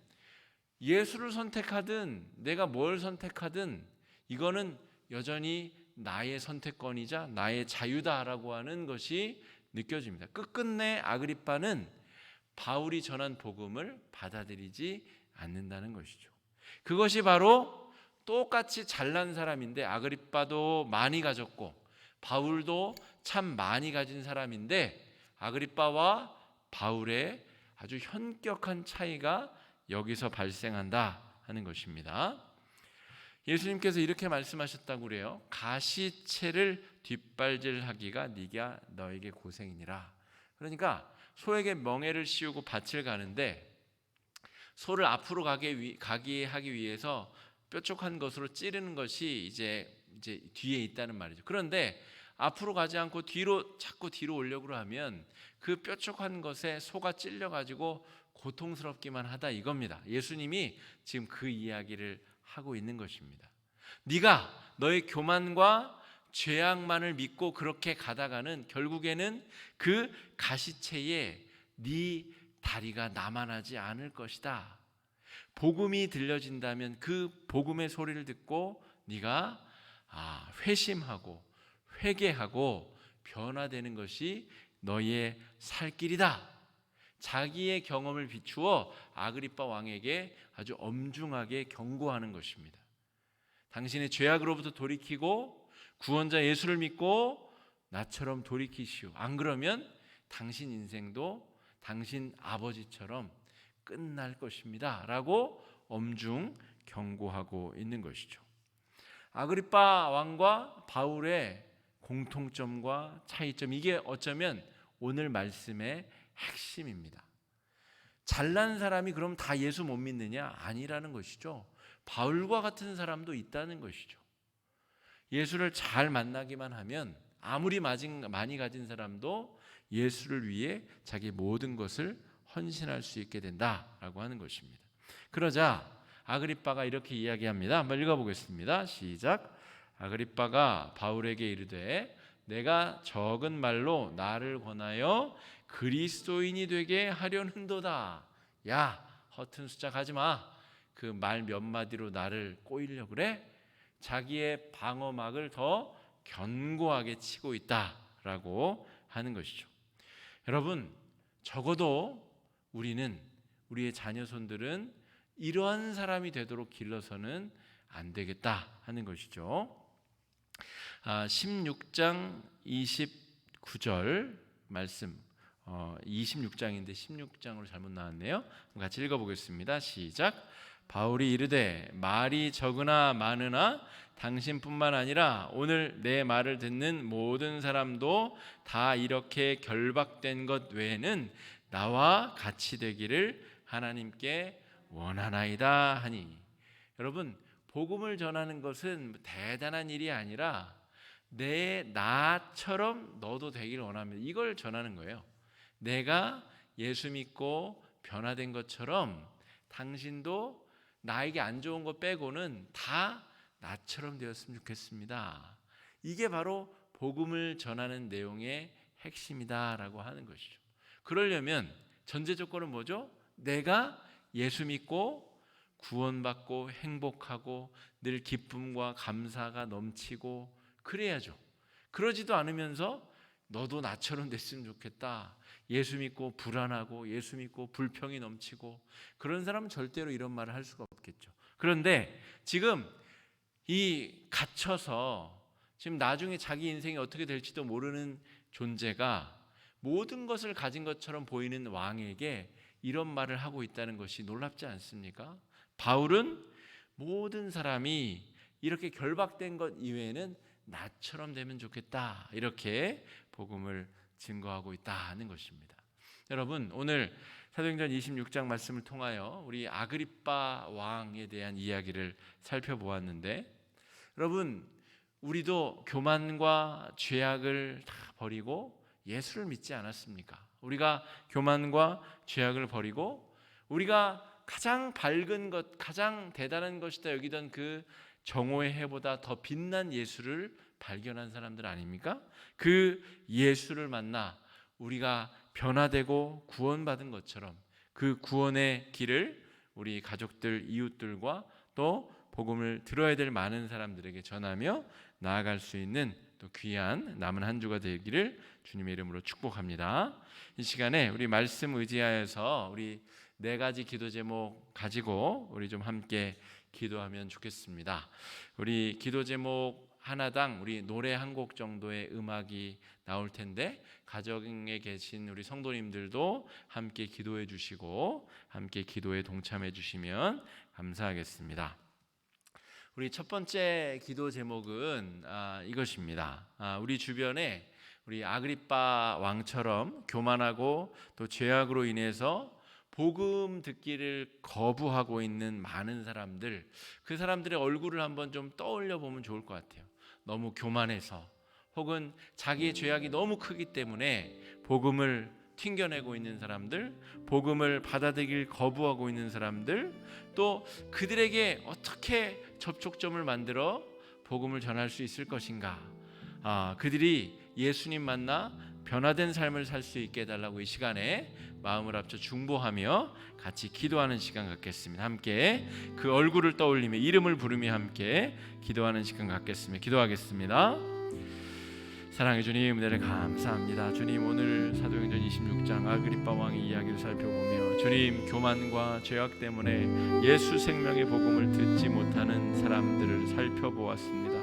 S1: 예수를 선택하든 내가 뭘 선택하든 이거는 여전히 나의 선택권이자 나의 자유다라고 하는 것이 느껴집니다. 끝끝내 아그리빠는 바울이 전한 복음을 받아들이지 않는다는 것이죠. 그것이 바로 똑같이 잘난 사람인데 아그리빠도 많이 가졌고 바울도 참 많이 가진 사람인데 아그리빠와 바울의 아주 현격한 차이가 여기서 발생한다 하는 것입니다. 예수님께서 이렇게 말씀하셨다고 그래요. 가시채를 뒷발질하기가 네가 너에게 고생이니라. 그러니까 소에게 멍에를 씌우고 밭을 가는데 소를 앞으로 가게 하기 위해서 뾰족한 것으로 찌르는 것이 이제 뒤에 있다는 말이죠. 그런데 앞으로 가지 않고 자꾸 뒤로 오려고 하면 그 뾰족한 것에 소가 찔려가지고 고통스럽기만 하다 이겁니다. 예수님이 지금 그 이야기를 하고 있는 것입니다. 네가 너의 교만과 죄악만을 믿고 그렇게 가다가는 결국에는 그 가시채에 네 다리가 남아나지 않을 것이다. 복음이 들려진다면 그 복음의 소리를 듣고 네가 회심하고 회개하고 변화되는 것이 너의 살 길이다. 자기의 경험을 비추어 아그리빠 왕에게 아주 엄중하게 경고하는 것입니다. 당신의 죄악으로부터 돌이키고 구원자 예수를 믿고 나처럼 돌이키시오. 안 그러면 당신 인생도 당신 아버지처럼 끝날 것입니다. 라고 엄중 경고하고 있는 것이죠. 아그리빠 왕과 바울의 공통점과 차이점, 이게 어쩌면 오늘 말씀의 핵심입니다. 잘난 사람이 그럼 다 예수 못 믿느냐? 아니라는 것이죠. 바울과 같은 사람도 있다는 것이죠. 예수를 잘 만나기만 하면 아무리 많이 가진 사람도 예수를 위해 자기 모든 것을 헌신할 수 있게 된다라고 하는 것입니다. 그러자 아그리빠가 이렇게 이야기합니다. 한번 읽어보겠습니다. 시작. 아그리빠가 바울에게 이르되 내가 적은 말로 나를 권하여 그리스도인이 되게 하려는도다. 야, 허튼 숫자 가지 마. 그 말 몇 마디로 나를 꼬이려고 그래? 자기의 방어막을 더 견고하게 치고 있다라고 하는 것이죠. 여러분, 적어도 우리의 자녀손들은 이러한 사람이 되도록 길러서는 안 되겠다 하는 것이죠. 16장 29절 말씀, 26장인데 16장으로 잘못 나왔네요. 같이 읽어보겠습니다. 시작. 바울이 이르되 말이 적으나 많으나 당신뿐만 아니라 오늘 내 말을 듣는 모든 사람도 다 이렇게 결박된 것 외에는 나와 같이 되기를 하나님께 원하나이다 하니. 여러분, 복음을 전하는 것은 대단한 일이 아니라 나처럼 너도 되기를 원합니다. 이걸 전하는 거예요. 내가 예수 믿고 변화된 것처럼 당신도 나에게 안 좋은 거 빼고는 다 나처럼 되었으면 좋겠습니다. 이게 바로 복음을 전하는 내용의 핵심이다라고 하는 것이죠. 그러려면 전제 조건은 뭐죠? 내가 예수 믿고 구원받고 행복하고 늘 기쁨과 감사가 넘치고 그래야죠. 그러지도 않으면서 너도 나처럼 됐으면 좋겠다. 예수 믿고 불안하고 예수 믿고 불평이 넘치고 그런 사람은 절대로 이런 말을 할 수가 없겠죠. 그런데 지금 이 갇혀서 지금 나중에 자기 인생이 어떻게 될지도 모르는 존재가 모든 것을 가진 것처럼 보이는 왕에게 이런 말을 하고 있다는 것이 놀랍지 않습니까? 바울은 모든 사람이 이렇게 결박된 것 이외에는 나처럼 되면 좋겠다, 이렇게 복음을 증거하고 있다는 것입니다. 여러분, 오늘 사도행전 26장 말씀을 통하여 우리 아그리빠 왕에 대한 이야기를 살펴보았는데, 여러분, 우리도 교만과 죄악을 다 버리고 예수를 믿지 않았습니까? 우리가 교만과 죄악을 버리고 우리가 가장 밝은 것, 가장 대단한 것이다 여기던 그 정오의 해보다 더 빛난 예수를 발견한 사람들 아닙니까? 그 예수를 만나 우리가 변화되고 구원받은 것처럼 그 구원의 길을 우리 가족들, 이웃들과 또 복음을 들어야 될 많은 사람들에게 전하며 나아갈 수 있는 또 귀한 남은 한 주가 되기를 주님의 이름으로 축복합니다. 이 시간에 우리 말씀 의지하여서 우리 4가지 기도 제목 가지고 우리 좀 함께 기도하면 좋겠습니다. 우리 기도 제목 하나당 우리 노래 한 곡 정도의 음악이 나올 텐데 가정에 계신 우리 성도님들도 함께 기도해 주시고 함께 기도에 동참해 주시면 감사하겠습니다. 우리 첫 번째 기도 제목은 이것입니다. 우리 주변에 우리 아그리빠 왕처럼 교만하고 또 죄악으로 인해서 복음 듣기를 거부하고 있는 많은 사람들, 그 사람들의 얼굴을 한번 좀 떠올려 보면 좋을 것 같아요. 너무 교만해서 혹은 자기의 죄악이 너무 크기 때문에 복음을 튕겨내고 있는 사람들, 복음을 받아들이길 거부하고 있는 사람들, 또 그들에게 어떻게 접촉점을 만들어 복음을 전할 수 있을 것인가, 그들이 예수님 만나 변화된 삶을 살 수 있게 해달라고 이 시간에 마음을 합쳐 중보하며 같이 기도하는 시간 갖겠습니다. 함께 그 얼굴을 떠올리며 이름을 부르며 함께 기도하는 시간 갖겠습니다. 기도하겠습니다. 사랑해 주님, 은혜를 감사합니다. 주님, 오늘 사도행전 26장 아그리빠 왕의 이야기를 살펴보며 주님, 교만과 죄악 때문에 예수 생명의 복음을 듣지 못하는 사람들을 살펴보았습니다.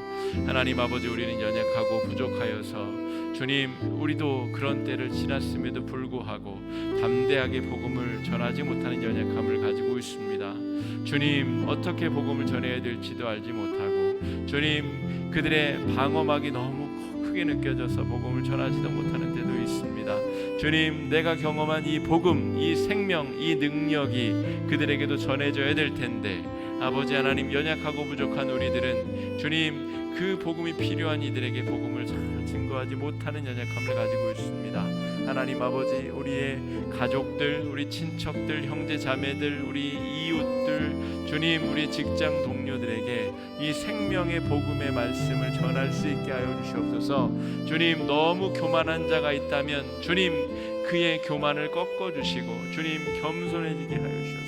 S1: 하나님 아버지, 우리는 연약하고 부족하여서 주님, 우리도 그런 때를 지났음에도 불구하고 담대하게 복음을 전하지 못하는 연약함을 가지고 있습니다. 주님, 어떻게 복음을 전해야 될지도 알지 못하고 주님, 그들의 방어막이 너무 크게 느껴져서 복음을 전하지도 못하는 때도 있습니다. 주님, 내가 경험한 이 복음, 이 생명, 이 능력이 그들에게도 전해져야 될 텐데 아버지 하나님, 연약하고 부족한 우리들은 주님, 그 복음이 필요한 이들에게 복음을 잘 증거하지 못하는 연약함을 가지고 있습니다. 하나님 아버지, 우리의 가족들, 우리 친척들, 형제 자매들, 우리 이웃들, 주님, 우리 직장 동료들에게 이 생명의 복음의 말씀을 전할 수 있게 하여 주시옵소서. 주님, 너무 교만한 자가 있다면 주님, 그의 교만을 꺾어주시고 주님, 겸손해지게 하여 주셔서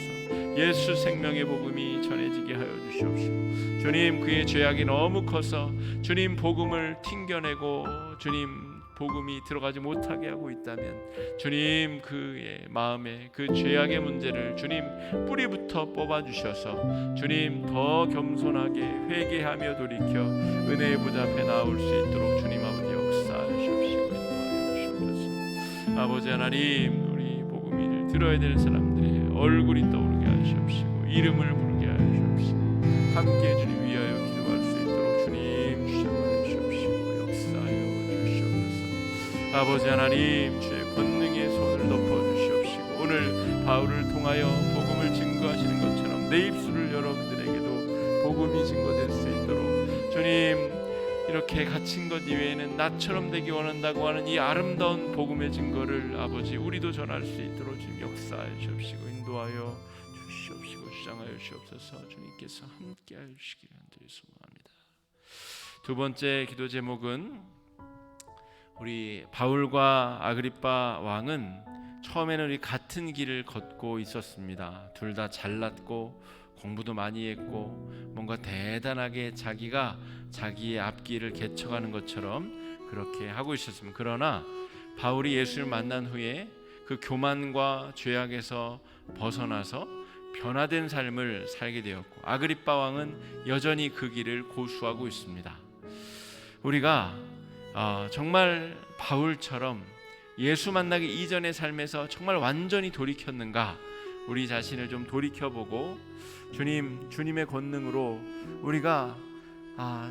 S1: 예수 생명의 복음이 전해지게 하여 주시옵시고 주님, 그의 죄악이 너무 커서 주님, 복음을 튕겨내고 주님, 복음이 들어가지 못하게 하고 있다면 주님, 그의 마음에 그 죄악의 문제를 주님, 뿌리부터 뽑아주셔서 주님, 더 겸손하게 회개하며 돌이켜 은혜의 보좌 앞에 나올 수 있도록 주님 아버지 역사하여 주시옵시고 인도하여 주옵소서. 아버지 하나님, 우리 복음을 들어야 될 사람들의 얼굴이 떠오르게 하시옵시고 이름을 부르게 하여 주옵시고 함께 주님 위하여 기도할 수 있도록 주님 주셔 주시옵시고 역사하여 주시옵소서. 아버지 하나님, 주의 권능의 손을 덮어주시옵시고 오늘 바울을 통하여 복음을 증거하시는 것처럼 내 입술을 열어 그들에게도 복음이 증거될 수 있도록 주님 이렇게 갇힌 것 이외에는 나처럼 되기 원한다고 하는 이 아름다운 복음의 증거를 아버지 우리도 전할 수 있도록 주님 역사하여 주옵시고 인도하여 주시옵시고 주장하여 주옵소서. 주님께서 함께하여 주시기를 간절히 소망합니다. 두 번째 기도 제목은 우리 바울과 아그리빠 왕은 처음에는 우리 같은 길을 걷고 있었습니다. 둘 다 잘났고 공부도 많이 했고 뭔가 대단하게 자기가 자기의 앞길을 개척하는 것처럼 그렇게 하고 있었습니다. 그러나 바울이 예수를 만난 후에 그 교만과 죄악에서 벗어나서 변화된 삶을 살게 되었고 아그리빠 왕은 여전히 그 길을 고수하고 있습니다. 우리가 정말 바울처럼 예수 만나기 이전의 삶에서 정말 완전히 돌이켰는가 우리 자신을 좀 돌이켜보고 주님의 권능으로 우리가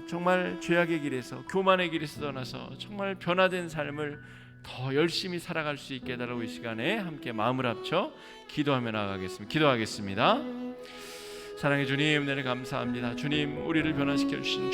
S1: 정말 죄악의 길에서 교만의 길에서 떠나서 정말 변화된 삶을 더 열심히 살아갈 수 있게 해달라고 이 시간에 함께 마음을 합쳐 기도하며 나가겠습니다. 기도하겠습니다. 사랑의 주님, 은혜를 감사합니다. 주님, 우리를 변화시켜 주신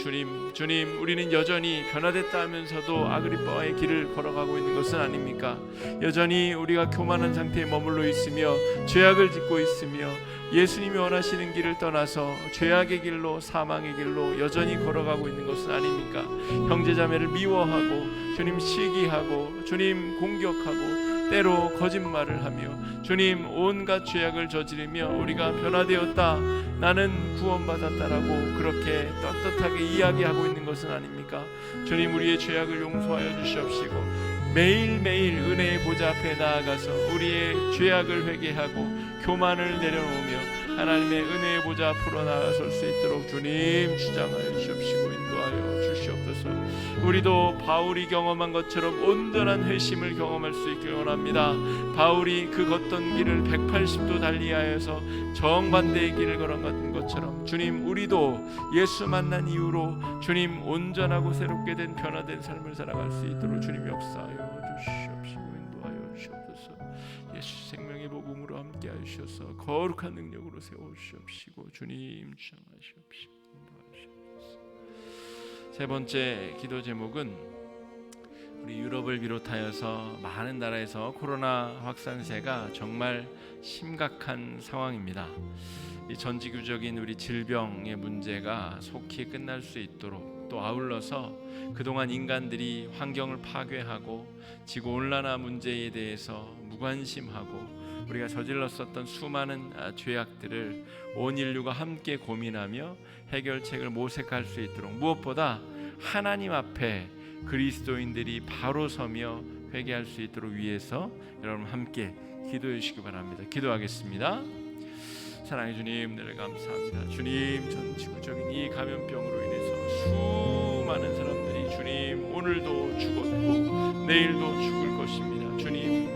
S1: 주님, 우리는 여전히 변화됐다 하면서도 아그리빠와의 길을 걸어가고 있는 것은 아닙니까? 여전히 우리가 교만한 상태에 머물러 있으며 죄악을 짓고 있으며 예수님이 원하시는 길을 떠나서 죄악의 길로 사망의 길로 여전히 걸어가고 있는 것은 아닙니까? 형제자매를 미워하고 주님 시기하고 주님 공격하고 때로 거짓말을 하며 주님 온갖 죄악을 저지르며 우리가 변화되었다, 나는 구원받았다라고 그렇게 떳떳하게 이야기하고 있는 것은 아닙니까? 주님, 우리의 죄악을 용서하여 주시옵시고 매일매일 은혜의 보좌 앞에 나아가서 우리의 죄악을 회개하고 교만을 내려놓으며 하나님의 은혜의 보좌 앞으로 나아설 수 있도록 주님 주장하여 주시옵시고 인도하여 주시옵소서. 우리도 바울이 경험한 것처럼 온전한 회심을 경험할 수 있길 원합니다. 바울이 그 걷던 길을 180도 달리하여서 정반대의 길을 걸어간 것처럼 주님, 우리도 예수 만난 이후로 주님 온전하고 새롭게 된 변화된 삶을 살아갈 수 있도록 주님 역사하여 주시옵시고 인도하여 주시옵소서. 예수 생명의 복음으로 함께하여 주셔서 거룩한 능력으로 세워주시옵시고 주님 주장하시옵시고 인도하시옵소서. 세 번째 기도 제목은 우리 유럽을 비롯하여서 많은 나라에서 코로나 확산세가 정말 심각한 상황입니다. 이 전지규적인 우리 질병의 문제가 속히 끝날 수 있도록 또 아울러서 그동안 인간들이 환경을 파괴하고 지구온난화 문제에 대해서 무관심하고 우리가 저질렀었던 수많은 죄악들을 온 인류가 함께 고민하며 해결책을 모색할 수 있도록 무엇보다 하나님 앞에 그리스도인들이 바로 서며 회개할 수 있도록 위해서 여러분 함께 기도해 주시기 바랍니다. 기도하겠습니다. 사랑의 주님, 늘 감사합니다. 주님, 전 지구적인 이 감염병으로 인해서 수많은 사람들이 주님 오늘도 죽었고 내일도 죽을 것입니다. 주님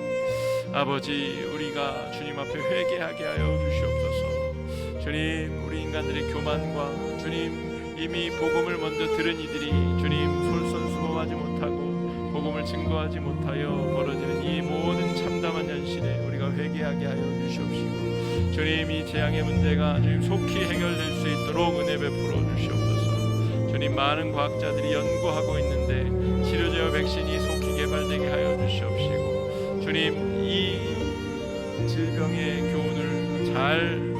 S1: 아버지, 우리가 주님 앞에 회개하게 하여 주시옵소서. 주님, 우리 인간들의 교만과 주님 이미 복음을 먼저 들은 이들이 주님 솔선수범하지 못하고 복음을 증거하지 못하여 벌어지는 이 모든 참담한 현실에 우리가 회개하게 하여 주시옵시고 주님, 이 재앙의 문제가 주님 속히 해결될 수 있도록 은혜 베풀어 주시옵소서. 주님, 많은 과학자들이 연구하고 있는데 치료제와 백신이 속히 개발되게 하여 주시옵시고 주님, 이 질병의 교훈을 잘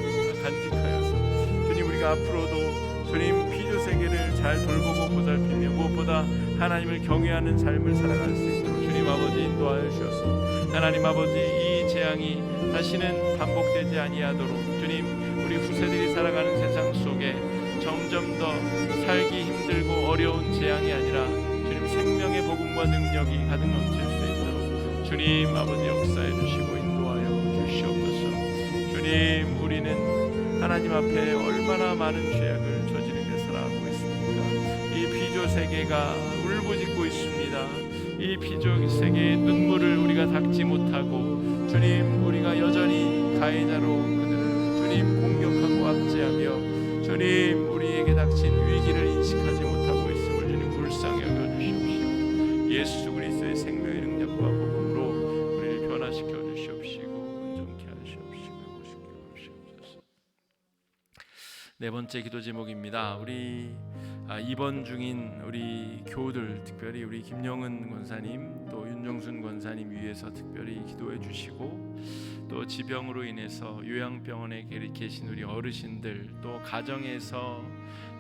S1: 간직하여서 주님, 우리가 앞으로도 주님 피조 세계를 잘 돌보고 보살피며 무엇보다 하나님을 경외하는 삶을 살아갈 수 있도록 주님 아버지 인도하여 주셔서 하나님 아버지, 이 재앙이 다시는 반복되지 아니하도록 주님, 우리 후세들이 살아가는 세상 속에 점점 더 살기 힘들고 어려운 재앙이 아니라 주님 생명의 복음과 능력이 가득 넘칠 수 있도록 주님 아버지 역사해 주시고 인도하여 주시옵소서. 주님, 우리는 하나님 앞에 얼마나 많은 죄악을 저지르며 살아가고 있습니까? 이 피조 세계가 울부짖고 있습니다. 이 피조 세계의 눈물을 우리가 닦지 못하고 주님, 우리가 여전히 가해자로 그들을 주님 공격하고 압제하며 주님, 우리에게 닥친 위기를 인식하지 못하고 있음을 주님 불쌍히 여겨주시옵시고 예수 그리스도의 생명의 능력과 복음으로 우리를 변화시켜 주시옵시고 온전케 하시옵시고 회복시켜 주시옵소서. 네 번째 기도 제목입니다. 우리 입원 중인 우리 교우들, 특별히 우리 김영은 권사님 또 윤정순 권사님 위해서 특별히 기도해 주시고, 또 지병으로 인해서 요양병원에 계신 우리 어르신들, 또 가정에서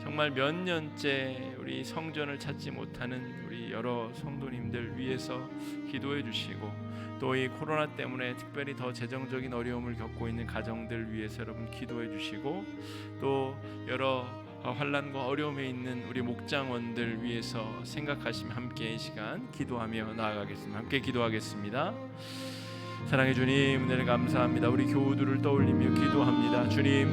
S1: 정말 몇 년째 우리 성전을 찾지 못하는 우리 여러 성도님들 위해서 기도해 주시고, 또 이 코로나 때문에 특별히 더 재정적인 어려움을 겪고 있는 가정들 위해서 여러분 기도해 주시고, 또 여러 환난과 어려움에 있는 우리 목장원들 위해서 생각하시며 함께 이 시간 기도하며 나아가겠습니다. 함께 기도하겠습니다. 사랑의 주님, 은혜를 감사합니다. 우리 교우들을 떠올리며 기도합니다. 주님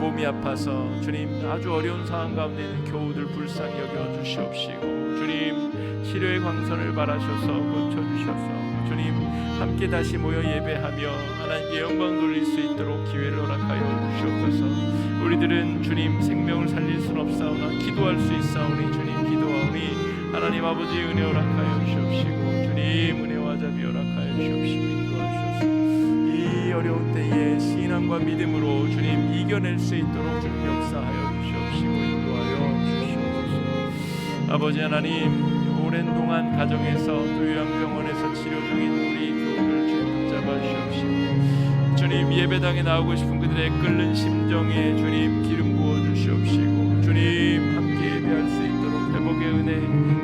S1: 몸이 아파서 주님 아주 어려운 상황 가운데 있는 교우들 불쌍히 여겨 주시옵시고, 주님 치료의 광선을 바라셔서 고쳐주셔서 주님 함께 다시 모여 예배하며 하나님께 영광 돌릴 수 있도록 기회를 허락하여 주시옵소서. 우리들은 주님 생명을 살릴 순 없사오나 기도할 수 있사오니 주님 기도하오니 하나님 아버지 은혜 허락하여 주시옵시고, 주님 은혜와 자비 허락하여 주시옵시고 인도하셔서 이 어려운 때에 신앙과 믿음으로 주님 이겨낼 수 있도록 주님 역사하여 주시옵시고 인도하여 주시옵소서. 아버지 하나님, 오랜 동안 가정에서 또 요양병원에서 치료 중인 우리 교우들 주님 붙잡아 주시옵시고, 주님 예배당에 나오고 싶은 그들의 끓는 심정에 주님 기름 부어 주시옵시고, 주님 함께 예배할 수 있도록 회복의 은혜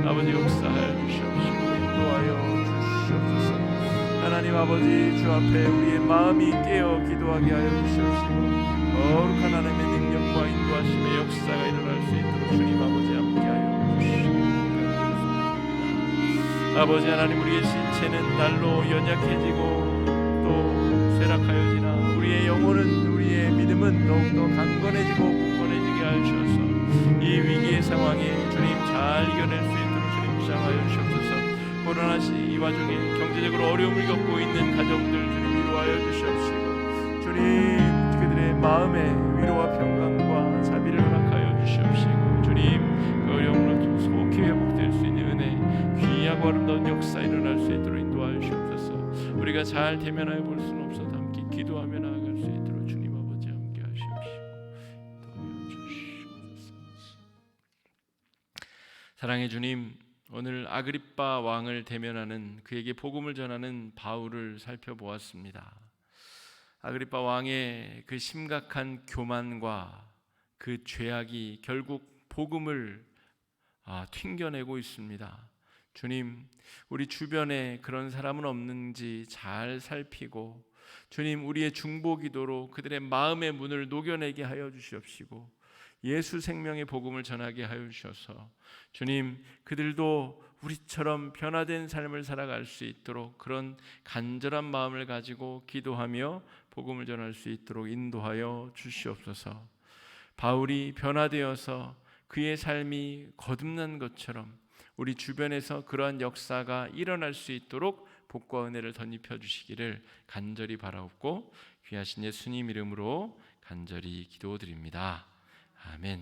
S1: 아버지 역사하여 주시옵시고 인도하여 주시옵소서. 하나님 아버지, 주 앞에 우리의 마음이 깨어 기도하게 하여 주시옵시고, 거룩한 하나님의 능력과 인도하심의 역사가 일어날 수 있도록 주님 아버지 함께하여 주시옵소서. 아버지 하나님, 우리의 신체는 날로 연약해지고 또 쇠락하여지나 우리의 영혼은, 우리의 믿음은 더욱더 강건해지고 굳건해지게 하셔서 이 위기의 상황에 주님 잘 이겨낼 수 있도록 주님 시작하여 주시옵소서. 코로나시 이 와중에 경제적으로 어려움을 겪고 있는 가정들 주님 위로하여 주시옵시고, 주님 그들의 마음에 위로와 평강과 자비를 허락하여 주시옵시고, 주님 그 어려움으로 속히 회복될 수 있는 은혜, 귀하고 아름다운 역사 일어날 수 있도록 인도하여 주옵소서. 우리가 잘 대면하여 볼 수는 없어도 함께 기도하며 나아갈 수 있도록 주님 아버지 함께 하시옵시고 인도하여 주시옵소서. 사랑의 주님, 오늘 아그리빠 왕을 대면하는, 그에게 복음을 전하는 바울을 살펴보았습니다. 아그리빠 왕의 그 심각한 교만과 그 죄악이 결국 복음을 튕겨내고 있습니다. 주님, 우리 주변에 그런 사람은 없는지 잘 살피고, 주님 우리의 중보기도로 그들의 마음의 문을 녹여내게 하여 주시옵시고, 예수 생명의 복음을 전하게 하여 주셔서 주님 그들도 우리처럼 변화된 삶을 살아갈 수 있도록 그런 간절한 마음을 가지고 기도하며 복음을 전할 수 있도록 인도하여 주시옵소서. 바울이 변화되어서 그의 삶이 거듭난 것처럼 우리 주변에서 그러한 역사가 일어날 수 있도록 복과 은혜를 덧입혀 주시기를 간절히 바라옵고 귀하신 예수님 이름으로 간절히 기도드립니다. 아멘.